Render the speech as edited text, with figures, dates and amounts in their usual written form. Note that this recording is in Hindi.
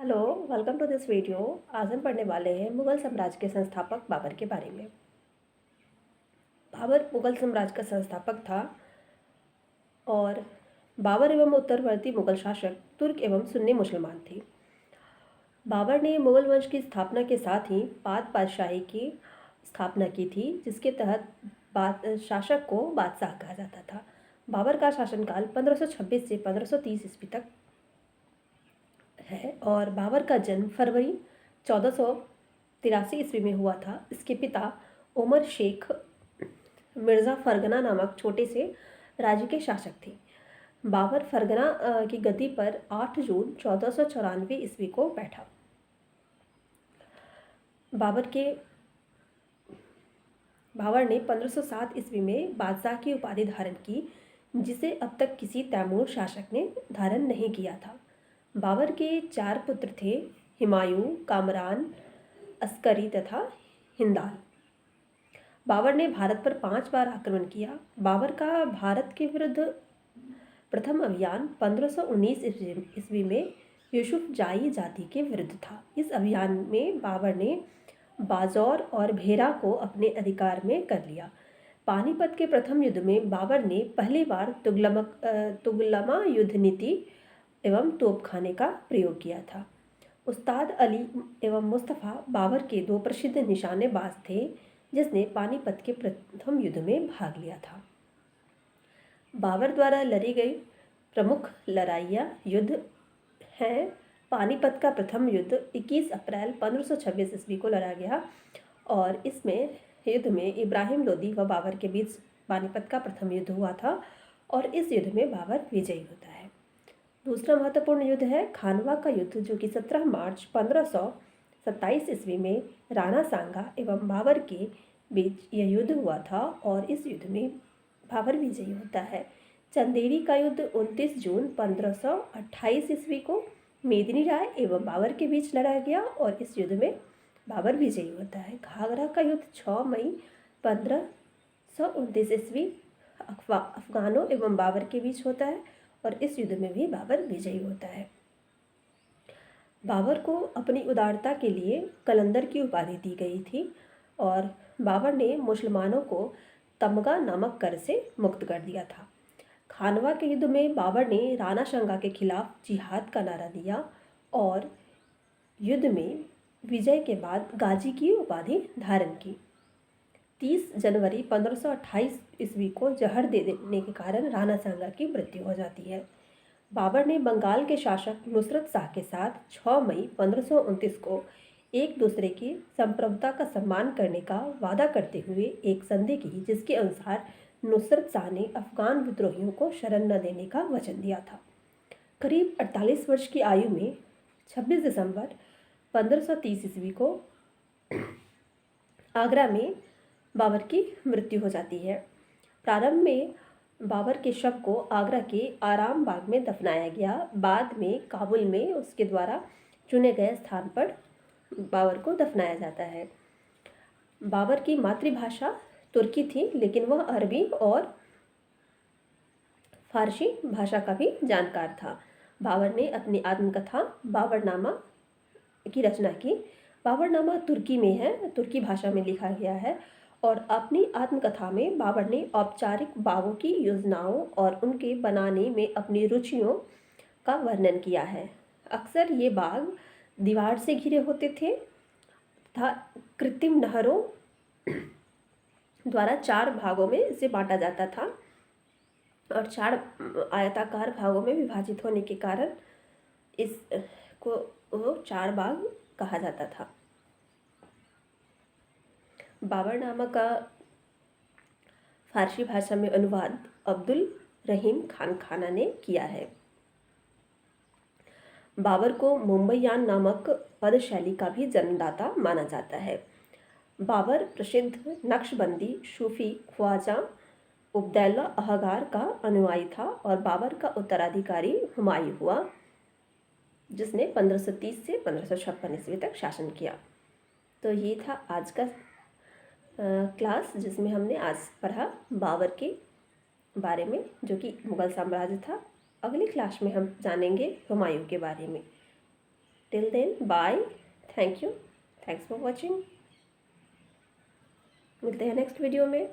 Hello, welcome to this video. आज हम पढ़ने वाले हैं मुगल साम्राज्य के संस्थापक बाबर के बारे में। बाबर मुगल साम्राज्य का संस्थापक था और बाबर एवं उत्तरवर्ती मुगल शासक तुर्क एवं सुन्नी मुसलमान थे। बाबर ने मुगल वंश की स्थापना के साथ ही पाद पातशाही की स्थापना की थी, जिसके तहत शासक को बादशाह कहा जाता था। बाबर का शासनकाल 1526 से 1530 ईस्वी तक है और बाबर का जन्म फरवरी 1483 ईस्वी में हुआ था। इसके पिता उमर शेख मिर्ज़ा फरगना नामक छोटे से राज्य के शासक थे। बाबर फरगना की गद्दी पर 8 जून 1494 ईस्वी को बैठा। बाबर ने 1507 ईस्वी में बादशाह की उपाधि धारण की, जिसे अब तक किसी तैमूर शासक ने धारण नहीं किया था। बाबर के 4 पुत्र थे, हुमायूं, कामरान, अस्करी तथा हिंदाल। बाबर ने भारत पर 5 बार आक्रमण किया। बाबर का भारत के विरुद्ध प्रथम अभियान 1519 ईस्वी में यूसुफ जाई जाति के विरुद्ध था। इस अभियान में बाबर ने बाजौर और भेरा को अपने अधिकार में कर लिया। पानीपत के प्रथम युद्ध में बाबर ने पहली बार तुगलमा युद्ध नीति एवं तोपखाने का प्रयोग किया था। उस्ताद अली एवं मुस्तफ़ा बाबर के 2 प्रसिद्ध निशानेबाज थे, जिसने पानीपत के प्रथम युद्ध में भाग लिया था। बाबर द्वारा लड़ी गई प्रमुख लड़ाइयाँ युद्ध हैं। पानीपत का प्रथम युद्ध 21 अप्रैल 1526 ईस्वी को लड़ा गया और इसमें युद्ध में इब्राहिम लोदी व बाबर के बीच पानीपत का प्रथम युद्ध हुआ था और इस युद्ध में बाबर विजयी होता है। दूसरा महत्वपूर्ण युद्ध है खानवा का युद्ध, जो कि 17 मार्च 1527 ईस्वी में राणा सांगा एवं बाबर के बीच यह युद्ध हुआ था और इस युद्ध में बाबर विजयी होता है। चंदेरी का युद्ध 29 जून 1528 ईस्वी को मेदिनी राय एवं बाबर के बीच लड़ा गया और इस युद्ध में बाबर विजयी होता है। घाघरा का युद्ध 6 मई 1529 ईस्वी अफगानों एवं बाबर के बीच होता है और इस युद्ध में भी बाबर विजयी होता है। बाबर को अपनी उदारता के लिए कलंदर की उपाधि दी गई थी और बाबर ने मुसलमानों को तमगा नामक कर से मुक्त कर दिया था। खानवा के युद्ध में बाबर ने राणा सांगा के खिलाफ जिहाद का नारा दिया और युद्ध में विजय के बाद गाजी की उपाधि धारण की। 30 जनवरी 1528 ईस्वी को जहर दे देने के कारण राणा सांगा की मृत्यु हो जाती है। बाबर ने बंगाल के शासक नुसरत शाह के साथ 6 मई 1529 को एक दूसरे की संप्रभुता का सम्मान करने का वादा करते हुए एक संधि की, जिसके अनुसार नुसरत शाह ने अफगान विद्रोहियों को शरण न देने का वचन दिया था। करीब 48 वर्ष की आयु में 26 दिसंबर 1530 ईस्वी को आगरा में बाबर की मृत्यु हो जाती है। प्रारंभ में बाबर के शव को आगरा के आराम बाग में दफनाया गया। बाद में काबुल में उसके द्वारा चुने गए स्थान पर बाबर को दफनाया जाता है। बाबर की मातृभाषा तुर्की थी, लेकिन वह अरबी और फारसी भाषा का भी जानकार था। बाबर ने अपनी आत्मकथा बाबरनामा की रचना की। बाबरनामा तुर्की में है, तुर्की भाषा में लिखा गया है और अपनी आत्मकथा में बाबर ने औपचारिक बागों की योजनाओं और उनके बनाने में अपनी रुचियों का वर्णन किया है। अक्सर ये बाग दीवार से घिरे होते थे तथा कृत्रिम नहरों द्वारा 4 भागों में इसे बांटा जाता था और 4 आयताकार भागों में विभाजित होने के कारण इसको 4 बाग कहा जाता था। बाबरनामा का फारसी भाषा में अनुवाद अब्दुल रहीम खान खाना ने किया है। बाबर को मुंबईयान नामक पद शैली का भी जन्मदाता माना जाता है। बाबर प्रसिद्ध नक्शबंदी सूफी ख्वाजा उबदैला अहगार का अनुयायी था और बाबर का उत्तराधिकारी हुमायूं हुआ, जिसने 1530 से 1556 ईस्वी तक शासन किया। तो ये था आज का क्लास, जिसमें हमने आज पढ़ा बाबर के बारे में, जो कि मुगल साम्राज्य था। अगली क्लास में हम जानेंगे हुमायूं के बारे में। Till then bye, thank you, thanks for watching. मिलते हैं नेक्स्ट वीडियो में।